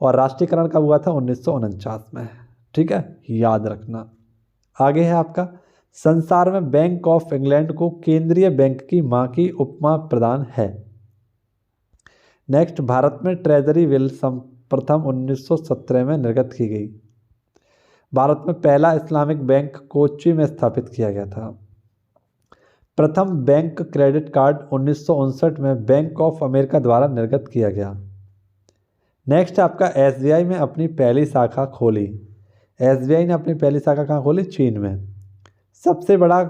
A: और राष्ट्रीयकरण कब हुआ था? 1949 में। ठीक है, याद रखना। आगे है आपका, संसार में बैंक ऑफ इंग्लैंड को केंद्रीय बैंक की मां की उपमा प्रदान है। नेक्स्ट, भारत में ट्रेजरी बिल प्रथम 1917 में निर्गत की गई। भारत में पहला इस्लामिक बैंक कोच्चि में स्थापित किया गया था। प्रथम बैंक क्रेडिट कार्ड 1959 में बैंक ऑफ अमेरिका द्वारा निर्गत किया गया। नेक्स्ट आपका, SBI में अपनी पहली शाखा खोली। SBI ने अपनी पहली शाखा कहाँ खोली? चीन में। सबसे बड़ा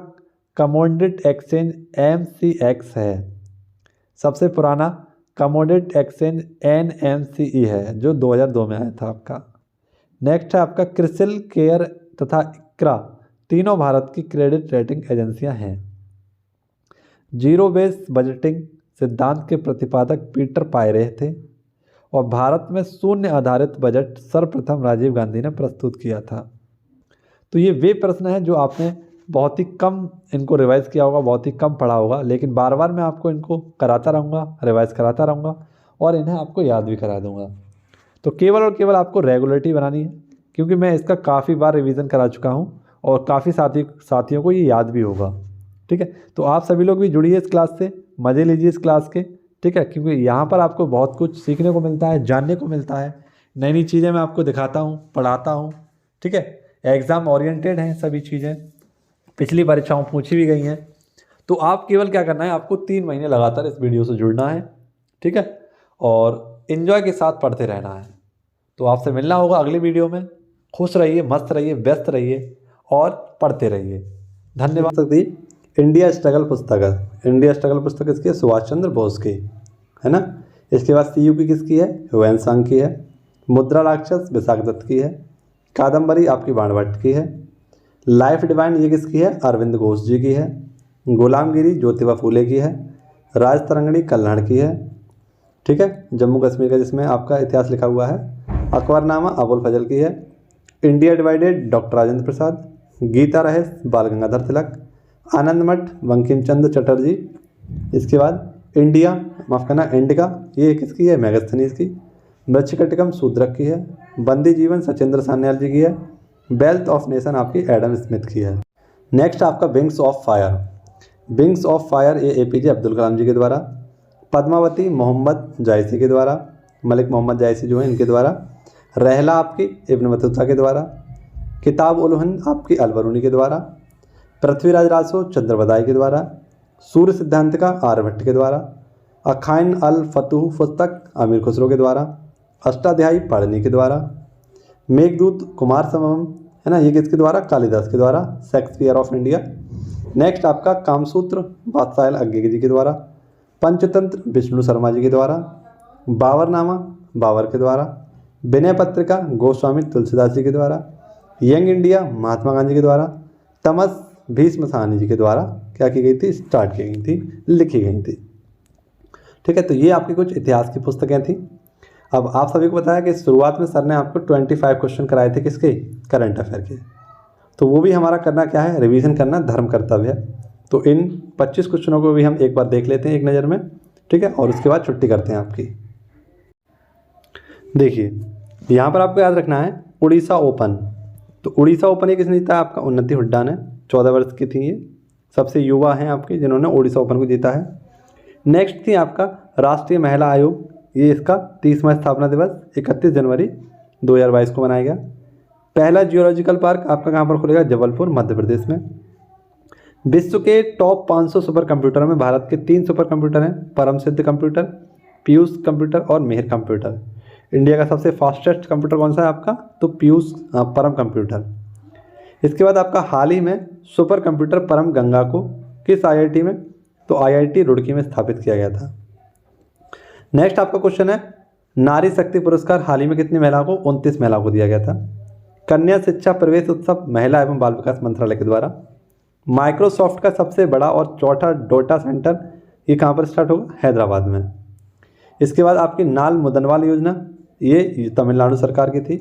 A: कमोडिटी एक्सचेंज MCX है। सबसे पुराना कमोडिटी एक्सचेंज NMCE है, जो 2002 में आया था आपका। नेक्स्ट है आपका, क्रिसिल, केयर तथा इक्रा तीनों भारत की क्रेडिट रेटिंग एजेंसियां हैं। जीरो बेस बजटिंग सिद्धांत के प्रतिपादक पीटर पायरे थे और भारत में शून्य आधारित बजट सर्वप्रथम राजीव गांधी ने प्रस्तुत किया था। तो ये वे प्रश्न हैं जो आपने बहुत ही कम इनको रिवाइज़ किया होगा, बहुत ही कम पढ़ा होगा, लेकिन बार बार मैं आपको इनको कराता रहूँगा, रिवाइज़ कराता रहूँगा और इन्हें आपको याद भी करा दूँगा। तो केवल और केवल आपको रेगुलरिटी बनानी है, क्योंकि मैं इसका काफ़ी बार रिवीजन करा चुका हूँ और काफ़ी साथियों को ये याद भी होगा। ठीक है, तो आप सभी लोग भी जुड़िए इस क्लास से, मज़े लीजिए इस क्लास के। ठीक है, क्योंकि यहाँ पर आपको बहुत कुछ सीखने को मिलता है, जानने को मिलता है, नई नई चीज़ें मैं आपको दिखाता हूँ, पढ़ाता हूँ। ठीक है, एग्ज़ाम ओरिएंटेड हैं सभी चीज़ें, पिछली परीक्षाओं पूछी भी गई हैं। तो आप केवल क्या करना है, आपको 3 महीने लगातार इस वीडियो से जुड़ना है। ठीक है, और इन्जॉय के साथ पढ़ते रहना है। तो आपसे मिलना होगा अगली वीडियो में। खुश रहिए, मस्त रहिए, व्यस्त रहिए और पढ़ते रहिए। धन्यवाद। इंडिया स्ट्रगल पुस्तक है। इंडिया स्ट्रगल पुस्तक किसकी है? सुभाष चंद्र बोस की, है ना। इसके बाद CU की किसकी है? ह्यूएन सांग की है। मुद्रा राक्षस विशाख दत्त की है। कादम्बरी आपकी बाणभट्ट की है। लाइफ डिवाइन ये किसकी है? अरविंद घोष जी की है। गुलामगिरी ज्योतिबा फूले की है। राजतरंगिणी कल्हड़ की है। ठीक है, जम्मू कश्मीर का जिसमें आपका इतिहास लिखा हुआ है। अकबरनामा अबुल फजल की है। India divided doctor Rajendra Prasad. Gita रहस्य बाल गंगाधर तिलक। आनंद मठ बंकिम चंद्र चटर्जी। इसके बाद इंडिका ये किसकी है? मैगस्थनीज की। मृच्छकटिकम शूद्रक की है। बंदी जीवन सचिंद्र सान्याल जी की है। वेल्थ ऑफ नेशन आपकी एडम स्मिथ की है। नेक्स्ट आपका wings of fire. Wings of fire ये APJ अब्दुल कलाम जी के द्वारा। पद्मावती मोहम्मद जायसी के द्वारा, मलिक मोहम्मद जायसी जो है इनके द्वारा। रहला आपकी इब्न बतूता के द्वारा। किताब उल हिंद आपकी अलबरूनी के द्वारा। पृथ्वीराज रासो चंद्रबदाई के द्वारा। सूर्य सिद्धांतिका आर्यभट्ट के द्वारा। अखाइन अल फतूह पुस्तक अमीर खुसरो के द्वारा। अष्टाध्यायी पाणिनि के द्वारा। मेघदूत कुमार संभवम, है ना, ये किसके द्वारा? कालिदास के द्वारा। Shakespeare of India. नेक्स्ट आपका कामसूत्र वात्सायन अज्ञे जी के द्वारा। पंचतंत्र विष्णु शर्मा जी के द्वारा। बाबरनामा बाबर के द्वारा। विनय पत्रिका गोस्वामी तुलसीदास जी के द्वारा। यंग इंडिया महात्मा गांधी के द्वारा। तमस भीष्म साहनी जी के द्वारा क्या की गई थी? स्टार्ट की गई थी, लिखी गई थी। ठीक है, तो ये आपकी कुछ इतिहास की पुस्तकें थी। अब आप सभी को बताया कि शुरुआत में सर ने आपको 25 क्वेश्चन कराए थे किसके? करंट अफेयर के। तो वो भी हमारा करना क्या है? रिवीजन करना धर्म कर्तव्य है। तो इन 25 क्वेश्चनों को भी हम एक बार देख लेते हैं एक नज़र में, ठीक है, और उसके बाद छुट्टी करते हैं आपकी। देखिए यहाँ पर आपको याद रखना है उड़ीसा ओपन। तो उड़ीसा ओपन ये किसने जीता है? आपका उन्नति हुड्डा ने, 14 वर्ष की थी ये, सबसे युवा हैं आपके जिन्होंने उड़ीसा ओपन को जीता है। नेक्स्ट थी आपका राष्ट्रीय महिला आयोग, ये इसका 30वां स्थापना दिवस 31 जनवरी 2022 को मनाया गया। पहला जियोलॉजिकल पार्क आपका कहाँ पर खुलेगा? जबलपुर मध्य प्रदेश में। विश्व के टॉप 500 सुपर कंप्यूटरों में भारत के 3 सुपर कंप्यूटर हैं, परम सिद्ध कंप्यूटर, पीयूष कंप्यूटर और मिहिर कंप्यूटर। इंडिया का सबसे फास्टेस्ट कंप्यूटर कौन सा है आपका? तो पीयूष परम कंप्यूटर। इसके बाद आपका हाल ही में सुपर कंप्यूटर परम गंगा को किस आईआईटी में? तो आईआईटी रुड़की में स्थापित किया गया था। नेक्स्ट आपका क्वेश्चन है नारी शक्ति पुरस्कार हाल ही में कितनी महिलाओं को? 29 महिलाओं को दिया गया था। कन्या शिक्षा प्रवेश उत्सव महिला एवं बाल विकास मंत्रालय के द्वारा। माइक्रोसॉफ्ट का सबसे बड़ा और चौथा डेटा सेंटर ये कहाँ पर स्टार्ट होगा? हैदराबाद में। इसके बाद आपकी नाल मुदनवाल योजना ये तमिलनाडु सरकार की थी।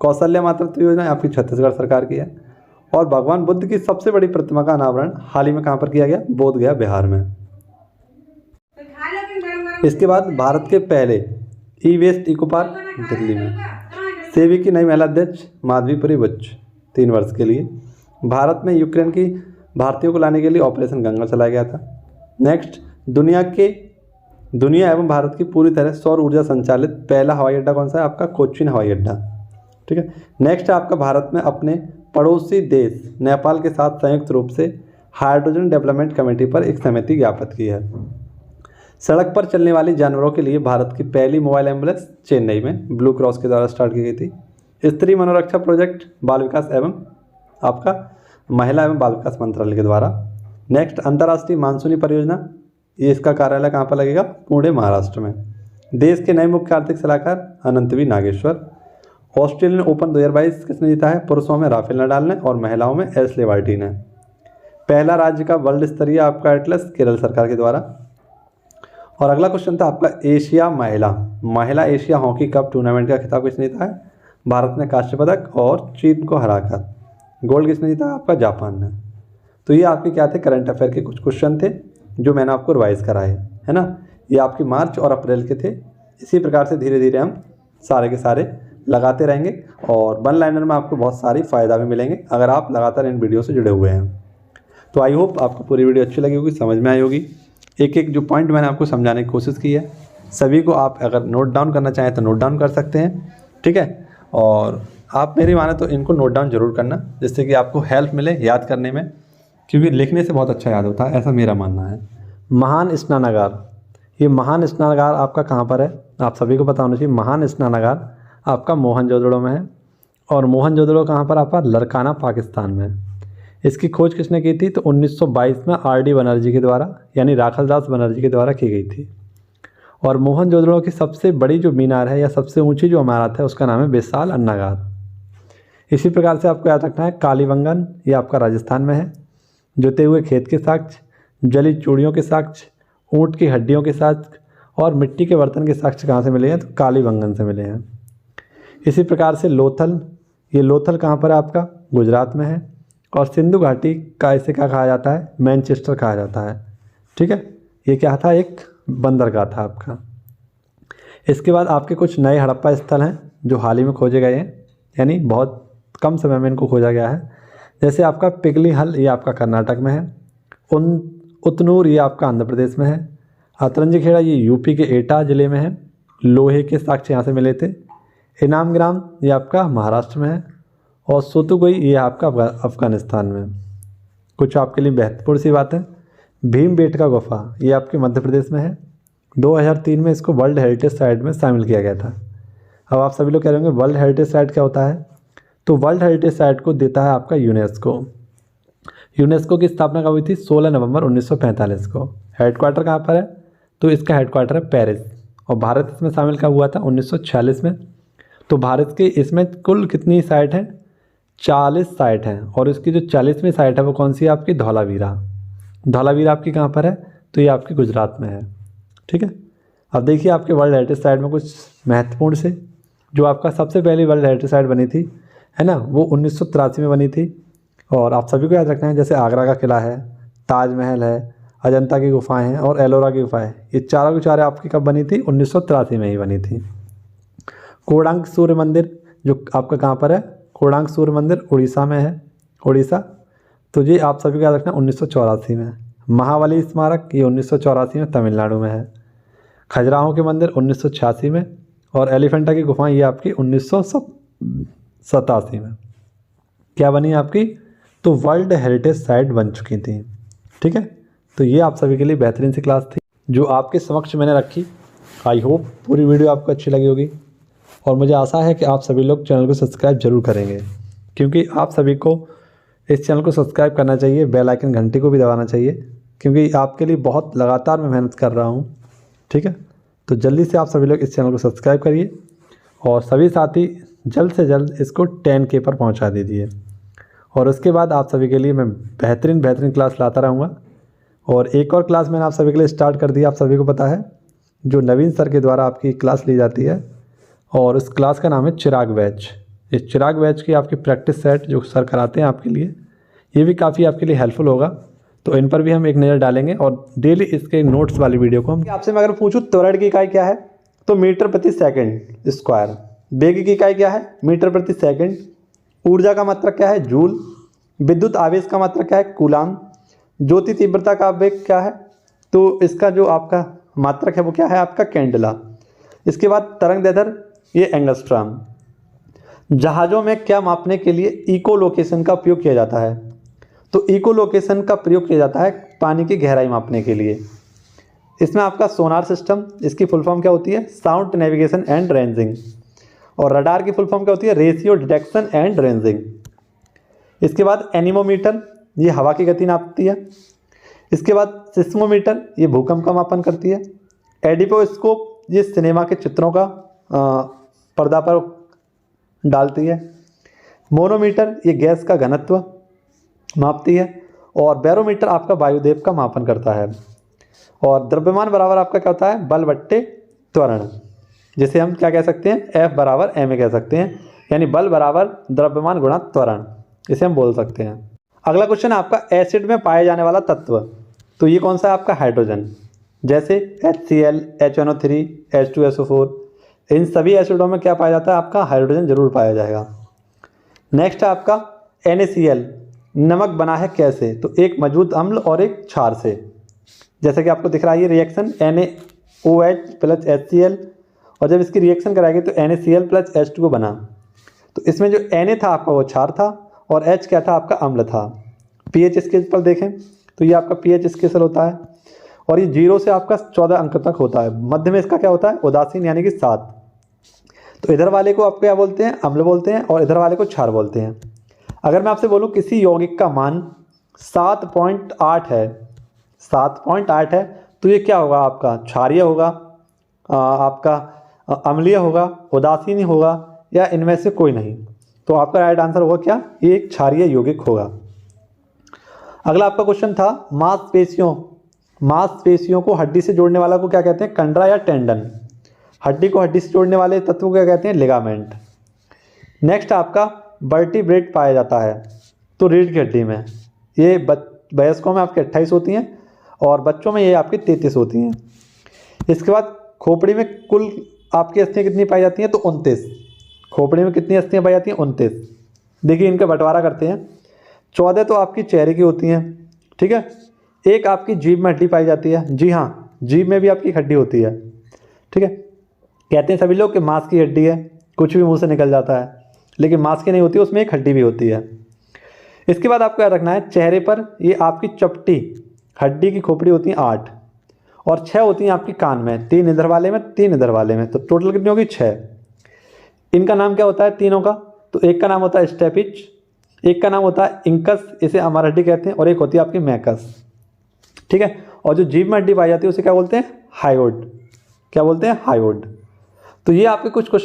A: कौशल्या मातृत्व योजना आपकी छत्तीसगढ़ सरकार की है। और भगवान बुद्ध की सबसे बड़ी प्रतिमा का अनावरण हाल ही में कहाँ पर किया गया? बोध गया बिहार में। इसके बाद भारत के पहले ई वेस्ट इको पार्क दिल्ली में। सेबी की नई महिला अध्यक्ष माधवीपुरी बुच 3 वर्ष के लिए। भारत में यूक्रेन की भारतीयों को लाने के लिए ऑपरेशन गंगा चलाया गया था। नेक्स्ट दुनिया एवं भारत की पूरी तरह सौर ऊर्जा संचालित पहला हवाई अड्डा कौन सा है? आपका कोच्चिन हवाई अड्डा, ठीक है। नेक्स्ट है आपका भारत में अपने पड़ोसी देश नेपाल के साथ संयुक्त रूप से हाइड्रोजन डेवलपमेंट कमेटी पर एक समिति ज्ञापित की है। सड़क पर चलने वाली जानवरों के लिए भारत की पहली मोबाइल एम्बुलेंस चेन्नई में ब्लू क्रॉस के द्वारा स्टार्ट की गई थी। स्त्री मनोरक्षा प्रोजेक्ट बाल विकास एवं आपका महिला एवं बाल विकास मंत्रालय के द्वारा। नेक्स्ट अंतर्राष्ट्रीय मानसूनी परियोजना, ये इसका कार्यालय कहाँ पर लगेगा? पुणे महाराष्ट्र में। देश के नए मुख्य आर्थिक सलाहकार अनंत वी नागेश्वर। ऑस्ट्रेलियन ओपन 2022 किसने जीता है? पुरुषों में राफेल नडाल ने और महिलाओं में एशले बार्टी ने। पहला राज्य का वर्ल्ड स्तरीय आपका एटलस केरल सरकार के द्वारा। और अगला क्वेश्चन था आपका एशिया महिला एशिया हॉकी कप टूर्नामेंट का खिताब किसने जीता है? भारत ने कांस्य पदक और चीन को हराकर। गोल्ड किसने जीता? आपका जापान ने। तो ये आपके क्या थे? करंट अफेयर के कुछ क्वेश्चन थे जो मैंने आपको रिवाइज कराए, है ना। ये आपके मार्च और अप्रैल के थे। इसी प्रकार से धीरे धीरे हम सारे के सारे लगाते रहेंगे और वन लाइनर में आपको बहुत सारी फ़ायदा भी मिलेंगे अगर आप लगातार इन वीडियो से जुड़े हुए हैं। तो आई होप आपको पूरी वीडियो अच्छी लगी होगी, समझ में आई होगी। एक एक जो पॉइंट मैंने आपको समझाने की कोशिश की है सभी को आप अगर नोट डाउन करना चाहें तो नोट डाउन कर सकते हैं, ठीक है। और आप मेरी माने तो इनको नोट डाउन जरूर करना जिससे कि आपको हेल्प मिले याद करने में, क्योंकि लिखने से बहुत अच्छा याद होता है, ऐसा मेरा मानना है। महान स्नानागार, ये महान स्नानागार आपका कहाँ पर है? आप सभी को पता होना चाहिए। महान स्नानागार आपका मोहनजोदड़ो में है। और मोहनजोदड़ो कहाँ पर? आपका लरकाना पाकिस्तान में। इसकी खोज किसने की थी? तो 1922 में आर.डी. बनर्जी के द्वारा, यानी राखालदास बनर्जी के द्वारा की गई थी। और मोहनजोदड़ो की सबसे बड़ी जो मीनार है या सबसे ऊंची जो इमारत है उसका नाम है विशाल अन्नागार। इसी प्रकार से आपको याद रखना है कालीबंगन, ये आपका राजस्थान में है। जोते हुए खेत के साक्ष्य, जली चूड़ियों के साक्ष्य, ऊँट की हड्डियों के साक्ष्य और मिट्टी के बर्तन के साक्ष्य कहाँ से मिले हैं? तो कालीबंगन से मिले हैं। इसी प्रकार से लोथल, ये लोथल कहाँ पर है? आपका गुजरात में है। और सिंधु घाटी का इसे क्या कहा जाता है? मैनचेस्टर कहा जाता है, ठीक है। ये क्या था? एक बंदरगाह था आपका। इसके बाद आपके कुछ नए हड़प्पा स्थल हैं जो हाल ही में खोजे गए हैं, यानी बहुत कम समय में इनको खोजा गया है। जैसे आपका पिगली हल, ये आपका कर्नाटक में है। उतनूर, ये आपका आंध्र प्रदेश में है। अतरंजी खेड़ा, ये यूपी के एटा ज़िले में है। लोहे के साक्ष्य यहाँ से मिले थे। इनाम ग्राम, ये आपका महाराष्ट्र में है। और सोतुगोई, ये आपका अफगानिस्तान में। कुछ आपके लिए महत्वपूर्ण सी बात है, भीमबेटका गुफा, ये आपके मध्य प्रदेश में है। 2003 में इसको वर्ल्ड हेरिटेज साइट में शामिल किया गया था। अब आप सभी लोग कह रहे होंगे वर्ल्ड हेरिटेज साइट क्या होता है? तो वर्ल्ड हेरिटेज साइट को देता है आपका यूनेस्को। यूनेस्को की स्थापना कब हुई थी? 16 नवंबर 1945 को। हेडक्वार्टर कहाँ पर है? तो इसका हेडक्वार्टर है पेरिस। और भारत इसमें शामिल कब हुआ था? 1946 में। तो भारत के इसमें कुल कितनी साइट हैं? 40 साइट हैं। और इसकी जो 40वीं साइट है वो कौन सी है? आपकी धौलावीरा। धौलावीरा आपकी कहाँ पर है? तो ये आपकी गुजरात में है, ठीक है। अब देखिए आपके वर्ल्ड हेरिटेज साइट में कुछ महत्वपूर्ण से, जो आपका सबसे पहली वर्ल्ड हेरिटेज साइट बनी थी, है ना, वो 1983 में बनी थी। और आप सभी को याद रखना है, जैसे आगरा का किला है, ताजमहल है, अजंता की गुफाएं हैं और एलोरा की गुफाएं। ये चारों की चारों आपकी कब बनी थी? 1983 में ही बनी थी। कोणार्क सूर्य मंदिर जो आपका कहाँ पर है? कोणार्क सूर्य मंदिर उड़ीसा में है, उड़ीसा। तो ये आप सभी को याद रखना 1984 में। महाबली स्मारक ये 1984 में तमिलनाडु में है। खजुराहो के मंदिर 1986 में और एलिफेंटा की गुफाएं ये आपकी 1987 में क्या बनी आपकी? तो वर्ल्ड हेरिटेज साइट बन चुकी थी। ठीक है, तो ये आप सभी के लिए बेहतरीन सी क्लास थी जो आपके समक्ष मैंने रखी। आई होप पूरी वीडियो आपको अच्छी लगी होगी और मुझे आशा है कि आप सभी लोग चैनल को सब्सक्राइब जरूर करेंगे, क्योंकि आप सभी को इस चैनल को सब्सक्राइब करना चाहिए, बेल आइकन घंटी को भी दबाना चाहिए, क्योंकि आपके लिए बहुत लगातार मैं मेहनत कर रहा हूँ। ठीक है, तो जल्दी से आप सभी लोग इस चैनल को सब्सक्राइब करिए और सभी साथी जल्द से जल्द इसको 10K पर पहुँचा दीजिए। और उसके बाद आप सभी के लिए मैं बेहतरीन क्लास लाता रहूँगा। और एक और क्लास मैंने आप सभी के लिए स्टार्ट कर दी, आप सभी को पता है, जो नवीन सर के द्वारा आपकी क्लास ली जाती है और उस क्लास का नाम है चिराग बैच। इस चिराग बैच की आपकी प्रैक्टिस सेट जो सर कराते हैं आपके लिए, ये भी काफ़ी आपके लिए हेल्पफुल होगा। तो इन पर भी हम एक नज़र डालेंगे और डेली इसके नोट्स वाली वीडियो को हम आपसे मैं अगर पूछूं त्वरण की इकाई क्या है तो मीटर प्रति सेकंड स्क्वायर। वेग की इकाई क्या है? मीटर प्रति सेकंड। ऊर्जा का मात्रक क्या है? जूल। विद्युत आवेश का मात्रक क्या है? कूलाम। ज्योति तीव्रता का वेग क्या है? तो इसका जो आपका मात्रक है वो क्या है? आपका कैंडेला। इसके बाद तरंग दैर्ध्य ये एंगस्ट्रॉम। जहाज़ों में क्या मापने के लिए इको लोकेशन का उपयोग किया जाता है? तो इको लोकेशन का प्रयोग किया जाता है पानी की गहराई मापने के लिए। इसमें आपका सोनार सिस्टम, इसकी फुल फॉर्म क्या होती है? Sound navigation and ranging. और रडार की फुल फॉर्म क्या होती है? Ratio detection and ranging. इसके बाद एनीमोमीटर ये हवा की गति नापती है। इसके बाद सिस्मोमीटर ये भूकंप का मापन करती है। एडिपोस्कोप ये सिनेमा के चित्रों का पर्दा पर डालती है। मोनोमीटर ये गैस का घनत्व मापती है। और बैरोमीटर आपका वायुदेव का मापन करता है। और द्रव्यमान बराबर आपका क्या होता है? बल बट्टे त्वरण, जिसे हम क्या कह सकते हैं? F बराबर ma कह सकते हैं, यानी बल बराबर द्रव्यमान गुणा त्वरण, इसे हम बोल सकते हैं। अगला क्वेश्चन है आपका एसिड में पाए जाने वाला तत्व। तो ये कौन सा है आपका? हाइड्रोजन। जैसे HCl, H1O3, H2SO4, इन सभी एसिडों में क्या पाया जाता है? आपका हाइड्रोजन जरूर पाया जाएगा। नेक्स्ट है आपका NaCl। नमक बना है कैसे? तो एक मौजूद अम्ल और एक क्षार से। जैसे कि आपको दिख रहा है ये रिएक्शन NaOH प्लस HCl, और जब इसकी रिएक्शन कराएगी तो NaCl प्लस H2O बना। तो इसमें जो Na था आपका वो क्षार था और H क्या था? आपका अम्ल था। pH स्केल पर देखें तो ये आपका pH स्केल होता है और ये 0 से आपका 14 अंक तक होता है। मध्य में इसका क्या होता है? उदासीन, यानी कि 7। तो इधर वाले को आप क्या बोलते हैं? अम्ल बोलते हैं, और इधर वाले को क्षार बोलते हैं। अगर मैं आपसे बोलूँ किसी यौगिक का मान 7.8 है, 7.8 है, तो ये क्या होगा? आपका क्षारीय होगा, आपका अम्लीय होगा, उदासीन होगा, या इनमें से कोई नहीं। तो आपका राइट आंसर होगा क्या? ये एक क्षारीय यौगिक होगा। अगला आपका क्वेश्चन था मांसपेशियों को हड्डी से जोड़ने वाला को क्या कहते हैं? कंडरा या टेंडन। हड्डी को हड्डी से जोड़ने वाले तत्व को क्या कहते हैं? लिगामेंट। नेक्स्ट आपका वर्टिब्रेट पाया जाता है तो रीढ़ की हड्डी में। ये वयस्कों में आपके 28 होती हैं और बच्चों में ये आपकी 33 होती हैं। इसके बाद खोपड़ी में कुल आपकी अस्थियाँ कितनी पाई जाती हैं? तो 29। खोपड़ी में कितनी अस्थियाँ पाई जाती हैं? 29। देखिए इनका बंटवारा करते हैं। 14 तो आपकी चेहरे की होती हैं, ठीक है। एक आपकी जीभ में हड्डी पाई जाती है। जी हाँ, जीभ में भी आपकी हड्डी होती है, ठीक है। कहते हैं सभी लोग कि मांस की हड्डी है, कुछ भी मुंह से निकल जाता है, लेकिन मांस की नहीं होती, उसमें एक हड्डी भी होती है। इसके बाद आपको याद रखना है चेहरे पर ये आपकी चपटी हड्डी की खोपड़ी होती है 8 और 6 होती हैं आपकी कान में, 3 इधर वाले में 3 इधर वाले में, तो टोटल कितनी होगी? 6। इनका नाम क्या होता है तीनों का? तो एक का नाम होता है स्टेपिच, एक का नाम होता है इंकस, इसे अमर हड्डी कहते हैं, और एक होती है आपकी मैकस, ठीक है। और जो जीभ में हड्डी पाई जाती है उसे क्या बोलते हैं? हायोड। क्या बोलते हैं? हायोड। तो ये आपके कुछ क्वेश्चन